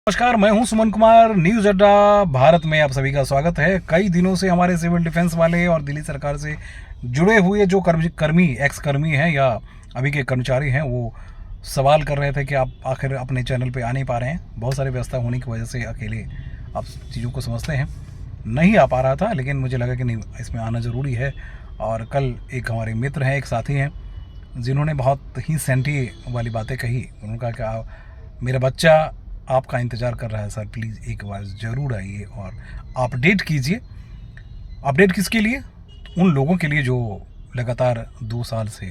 नमस्कार, मैं हूं सुमन कुमार। न्यूज़ अड्डा भारत में आप सभी का स्वागत है। कई दिनों से हमारे सिविल डिफेंस वाले और दिल्ली सरकार से जुड़े हुए जो कर्मी एक्स कर्मी हैं या अभी के कर्मचारी हैं, वो सवाल कर रहे थे कि आप आखिर अपने चैनल पे आ नहीं पा रहे हैं। बहुत सारी व्यवस्था होने की वजह से अकेले आप चीज़ों को समझते हैं, नहीं आ पा रहा था, लेकिन मुझे लगा कि नहीं, इसमें आना ज़रूरी है। और कल एक हमारे मित्र हैं, एक साथी हैं, जिन्होंने बहुत ही सेंटी वाली बातें कही। उन्होंने कहा कि मेरा बच्चा आपका इंतज़ार कर रहा है सर, प्लीज़ एक बार ज़रूर आइए और अपडेट कीजिए। अपडेट किसके लिए? उन लोगों के लिए जो लगातार 2 साल से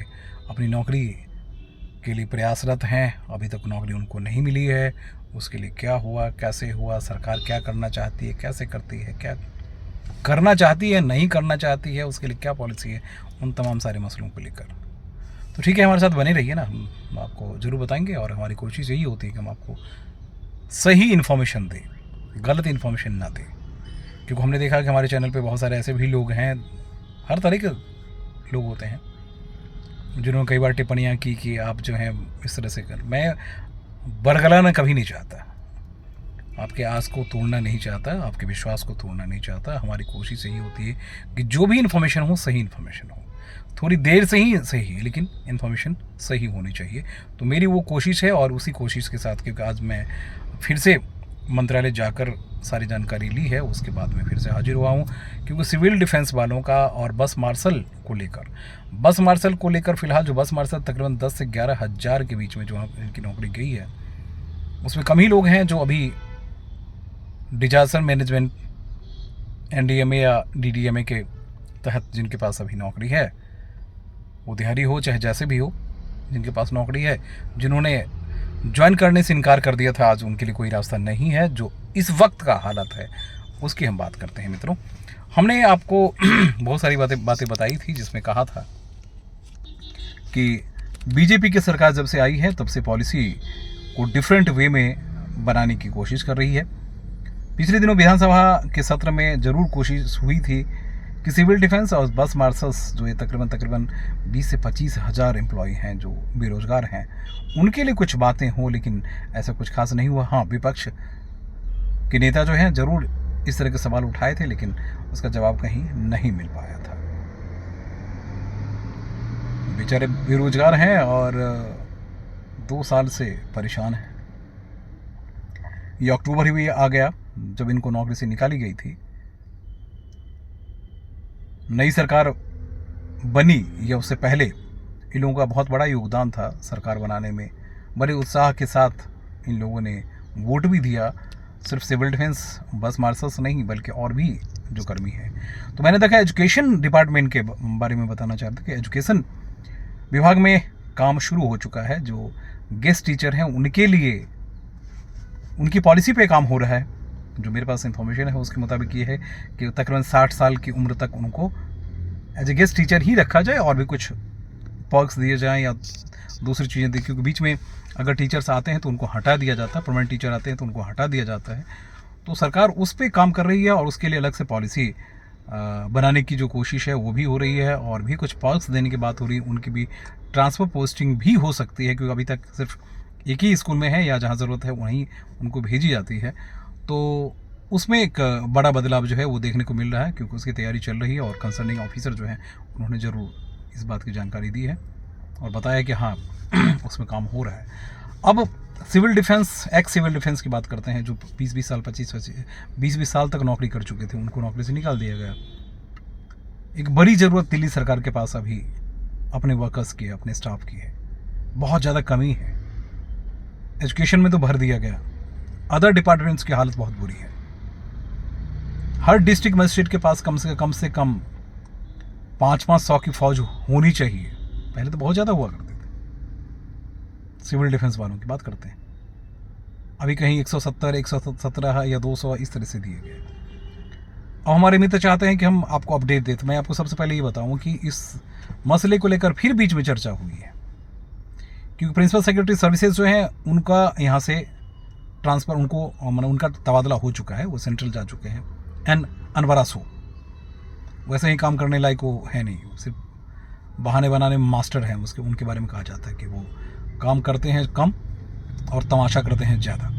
अपनी नौकरी के लिए प्रयासरत हैं, अभी तक नौकरी उनको नहीं मिली है। उसके लिए क्या हुआ, कैसे हुआ, सरकार क्या करना चाहती है, कैसे करती है, क्या करना चाहती है, नहीं करना चाहती है, उसके लिए क्या पॉलिसी है, उन तमाम सारे मसलों को लेकर। तो ठीक है, हमारे साथ बने रहिए ना, हम आपको ज़रूर बताएंगे। और हमारी कोशिश यही होती है कि हम आपको सही इन्फॉर्मेशन दें, गलत इन्फॉर्मेशन ना दें। क्योंकि हमने देखा कि हमारे चैनल पे बहुत सारे ऐसे भी लोग हैं, हर तरह के लोग होते हैं, जिन्होंने कई बार टिप्पणियाँ की कि आप जो हैं इस तरह से कर। मैं बरगलाना कभी नहीं चाहता, आपके आस को तोड़ना नहीं चाहता, आपके विश्वास को तोड़ना नहीं चाहता। हमारी कोशिश यही होती है कि जो भी इन्फॉर्मेशन हो, सही इन्फॉर्मेशन हो। थोड़ी देर से ही सही, लेकिन इन्फॉर्मेशन सही होनी चाहिए। तो मेरी वो कोशिश है, और उसी कोशिश के साथ, क्योंकि आज मैं फिर से मंत्रालय जाकर सारी जानकारी ली है, उसके बाद मैं फिर से हाजिर हुआ हूँ। क्योंकि सिविल डिफेंस वालों का और बस मार्शल को लेकर फ़िलहाल जो बस मार्शल तकरीबन 10 से 11 हज़ार के बीच में जो इनकी नौकरी गई है, उसमें कम ही लोग हैं जो अभी डिजास्टर मैनेजमेंट NDMA या DDMA के तहत जिनके पास अभी नौकरी है, वो दिहाड़ी हो चाहे जैसे भी हो, जिनके पास नौकरी है, जिन्होंने ज्वाइन करने से इनकार कर दिया था, आज उनके लिए कोई रास्ता नहीं है। जो इस वक्त का हालत है उसकी हम बात करते हैं मित्रों। हमने आपको बहुत सारी बातें बताई थी, जिसमें कहा था कि बीजेपी की सरकार जब से आई है तब से पॉलिसी को डिफरेंट वे में बनाने की कोशिश कर रही है। पिछले दिनों विधानसभा के सत्र में ज़रूर कोशिश हुई थी कि सिविल डिफेंस और बस मार्शल्स, जो ये तकरीबन 20 से 25 हज़ार एम्प्लॉय हैं जो बेरोज़गार हैं, उनके लिए कुछ बातें हों, लेकिन ऐसा कुछ खास नहीं हुआ। हाँ, विपक्ष के नेता जो हैं ज़रूर इस तरह के सवाल उठाए थे, लेकिन उसका जवाब कहीं नहीं मिल पाया था। बेचारे बेरोज़गार हैं और 2 साल से परेशान हैं। ये अक्टूबर भी आ गया जब इनको नौकरी से निकाली गई थी। नई सरकार बनी या उससे पहले इन लोगों का बहुत बड़ा योगदान था सरकार बनाने में। बड़े उत्साह के साथ इन लोगों ने वोट भी दिया, सिर्फ सिविल डिफेंस बस मार्शल्स नहीं, बल्कि और भी जो कर्मी हैं। तो मैंने देखा एजुकेशन डिपार्टमेंट के बारे में बताना चाहता कि एजुकेशन विभाग में काम शुरू हो चुका है। जो गेस्ट टीचर हैं उनके लिए उनकी पॉलिसी पे काम हो रहा है। जो मेरे पास इंफॉर्मेशन है उसके मुताबिक ये है कि तकरीबन 60 साल की उम्र तक उनको एज ए गेस्ट टीचर ही रखा जाए, और भी कुछ पर्क्स दिए जाएं या दूसरी चीज़ें दी। क्योंकि बीच में अगर टीचर्स आते हैं तो उनको हटा दिया जाता है, परमानेंट टीचर आते हैं तो उनको हटा दिया जाता है। तो सरकार उस पर काम कर रही है, और उसके लिए अलग से पॉलिसी बनाने की जो कोशिश है वो भी हो रही है, और भी कुछ पर्क्स देने की बात हो रही है। उनकी भी ट्रांसफ़र पोस्टिंग भी हो सकती है, क्योंकि अभी तक सिर्फ एक ही स्कूल में है या जहाँ ज़रूरत है वहीं उनको भेजी जाती है। तो उसमें एक बड़ा बदलाव जो है वो देखने को मिल रहा है, क्योंकि उसकी तैयारी चल रही है। और कंसर्निंग ऑफिसर जो हैं उन्होंने ज़रूर इस बात की जानकारी दी है और बताया कि हाँ उसमें काम हो रहा है। अब civil defence, ex civil defence की बात करते हैं, जो 20 साल 20 साल तक नौकरी कर चुके थे, उनको नौकरी से निकाल दिया गया। एक बड़ी ज़रूरत दिल्ली सरकार के पास अभी अपने वर्कर्स की, अपने स्टाफ की है। बहुत ज़्यादा कमी है। एजुकेशन में तो भर दिया गया, अदर डिपार्टमेंट्स की हालत बहुत बुरी है। हर डिस्ट्रिक्ट मजिस्ट्रेट के पास कम से कम 500 की फौज होनी चाहिए। पहले तो बहुत ज़्यादा हुआ करते थे। सिविल डिफेंस वालों की बात करते हैं, अभी कहीं 170, 117 या 200 इस तरह से दिए गए। अब हमारे मित्र चाहते हैं कि हम आपको अपडेट दें, तो मैं आपको सबसे पहले ये बताऊं कि इस मसले को लेकर फिर बीच में चर्चा हुई है। क्योंकि प्रिंसिपल सेक्रेटरी सर्विसेज जो हैं उनका यहाँ से ट्रांसफ़र, उनको मतलब उनका तबादला हो चुका है, वो सेंट्रल जा चुके हैं। अनवरासो वैसे ही काम करने लायक वो है नहीं, सिर्फ बहाने बनाने में मास्टर हैं। उनके बारे में कहा जाता है कि वो काम करते हैं कम और तमाशा करते हैं ज़्यादा।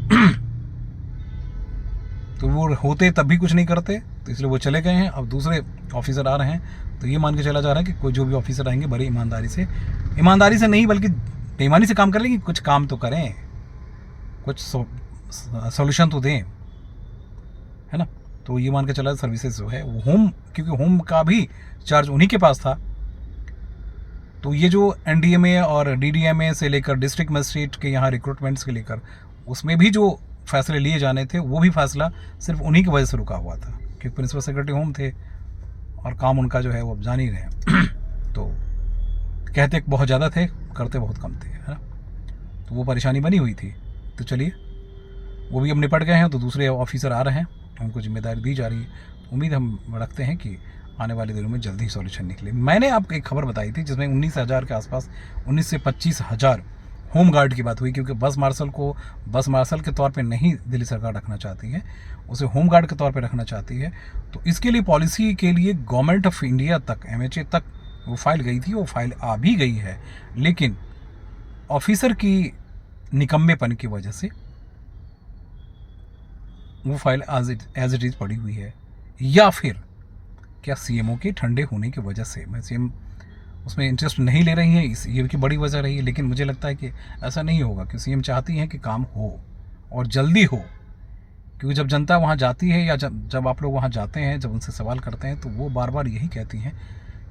वो होते तब भी कुछ नहीं करते, तो इसलिए वो चले गए हैं। अब दूसरे ऑफिसर आ रहे हैं, तो ये मान के चला जा रहा है कि कोई जो भी ऑफिसर आएंगे बड़ी ईमानदारी से नहीं बल्कि बेईमानी से काम कर लेंगे, कुछ काम तो करें, कुछ सॉल्यूशन तो दें, है ना। तो ये मान के चला सर्विसेज जो है वो होम, क्योंकि होम का भी चार्ज उन्हीं के पास था, तो ये जो एनडीएमए और डीडीएमए से लेकर डिस्ट्रिक्ट मजिस्ट्रेट के यहाँ रिक्रूटमेंट्स के लेकर उसमें भी जो फैसले लिए जाने थे वो भी फैसला सिर्फ उन्हीं की वजह से रुका हुआ था, क्योंकि प्रिंसिपल सेक्रेटरी होम थे और काम उनका जो है वो अब जान ही रहे तो कहते बहुत ज़्यादा थे, करते बहुत कम थे, है ना। तो वो परेशानी बनी हुई थी। तो चलिए वो भी अब निपट गए हैं, तो दूसरे ऑफिसर आ रहे हैं, उनको जिम्मेदारी दी जा रही है। उम्मीद हम रखते हैं कि आने वाले दिनों में जल्दी ही सॉल्यूशन निकले। मैंने आपको एक खबर बताई थी जिसमें 19,000 के आसपास, 19 से 25,000 होम गार्ड की बात हुई, क्योंकि बस मार्शल को बस मार्शल के तौर पे नहीं दिल्ली सरकार रखना चाहती है, उसे होम गार्ड के तौर पे रखना चाहती है। तो इसके लिए पॉलिसी के लिए गवर्नमेंट ऑफ इंडिया तक, MHA तक वो फाइल गई थी, वो फाइल आ भी गई है, लेकिन ऑफिसर की निकम्मेपन की वजह से वो फाइल एज इट इज़ पड़ी हुई है, या फिर क्या सीएमओ के ठंडे होने की वजह से, मैं सीएम उसमें इंटरेस्ट नहीं ले रही है, इस ये की बड़ी वजह रही है। लेकिन मुझे लगता है कि ऐसा नहीं होगा, कि सीएम चाहती हैं कि काम हो और जल्दी हो, क्योंकि जब जनता वहाँ जाती है या जब आप लोग वहाँ जाते हैं, जब उनसे सवाल करते हैं, तो वो बार बार यही कहती हैं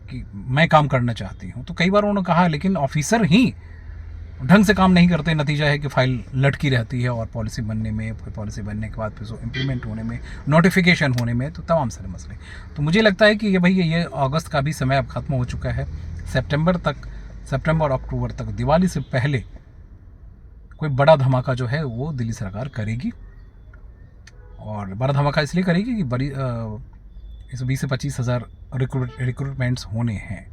कि मैं काम करना चाहती हूँ। तो कई बार उन्होंने कहा, लेकिन ऑफिसर ही ढंग से काम नहीं करते, नतीजा है कि फाइल लटकी रहती है और पॉलिसी बनने में, फिर पॉलिसी बनने के बाद फिर उसको इम्प्लीमेंट होने में, नोटिफिकेशन होने में, तो तमाम सारे मसले। तो मुझे लगता है कि ये भाई ये अगस्त का भी समय अब ख़त्म हो चुका है, सितंबर अक्टूबर तक, दिवाली से पहले कोई बड़ा धमाका जो है वो दिल्ली सरकार करेगी। और बड़ा धमाका इसलिए करेगी कि बड़ी इस 20 से 25,000 रिक्रूटमेंट्स होने हैं,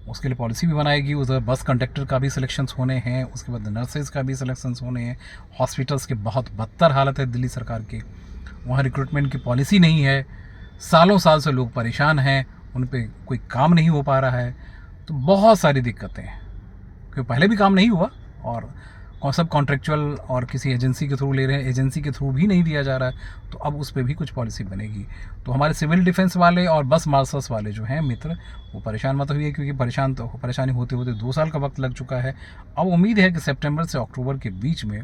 उसके लिए पॉलिसी भी बनाएगी। उधर बस कंडक्टर का भी सिलेक्शंस होने हैं, उसके बाद नर्सेज का भी सिलेक्शंस होने हैं। हॉस्पिटल्स की बहुत बदतर हालत है दिल्ली सरकार की, वहाँ रिक्रूटमेंट की पॉलिसी नहीं है, सालों साल से लोग परेशान हैं, उन पे कोई काम नहीं हो पा रहा है। तो बहुत सारी दिक्कतें हैं, क्योंकि पहले भी काम नहीं हुआ और सब कॉन्ट्रेक्चुअल और किसी एजेंसी के थ्रू ले रहे हैं, एजेंसी के थ्रू भी नहीं दिया जा रहा है, तो अब उस पर भी कुछ पॉलिसी बनेगी। तो हमारे सिविल डिफेंस वाले और बस मार्शल्स वाले जो हैं मित्र, वो परेशान मत हुई है, क्योंकि परेशानी होते होते 2 साल का वक्त लग चुका है। अब उम्मीद है कि सितंबर से अक्टूबर के बीच में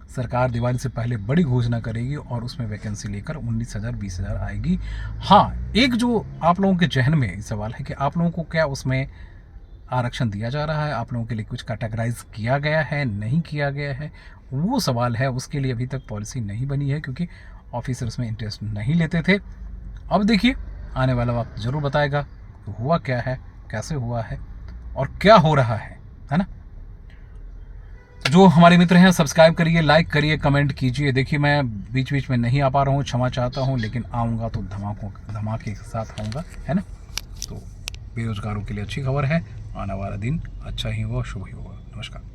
सरकार दिवाली से पहले बड़ी घोषणा करेगी और उसमें वैकेंसी लेकर 19,000 20,000 आएगी। हाँ, एक जो आप लोगों के जहन में सवाल है कि आप लोगों को क्या उसमें आरक्षण दिया जा रहा है, आप लोगों के लिए कुछ कैटेगराइज किया गया है, नहीं किया गया है, वो सवाल है। उसके लिए अभी तक पॉलिसी नहीं बनी है, क्योंकि ऑफिसर्स में इंटरेस्ट नहीं लेते थे। अब देखिए आने वाला वक्त ज़रूर बताएगा कि हुआ क्या है, कैसे हुआ है और क्या हो रहा है ना। जो हमारे मित्र हैं सब्सक्राइब करिए, लाइक करिए, कमेंट कीजिए। देखिए मैं बीच बीच में नहीं आ पा रहा हूँ, क्षमा चाहता हूँ, लेकिन आऊँगा तो धमाके के साथ आऊँगा, है ना। तो बेरोजगारों के लिए अच्छी खबर है, आने वाला दिन अच्छा ही होगा, शुभ ही होगा। नमस्कार।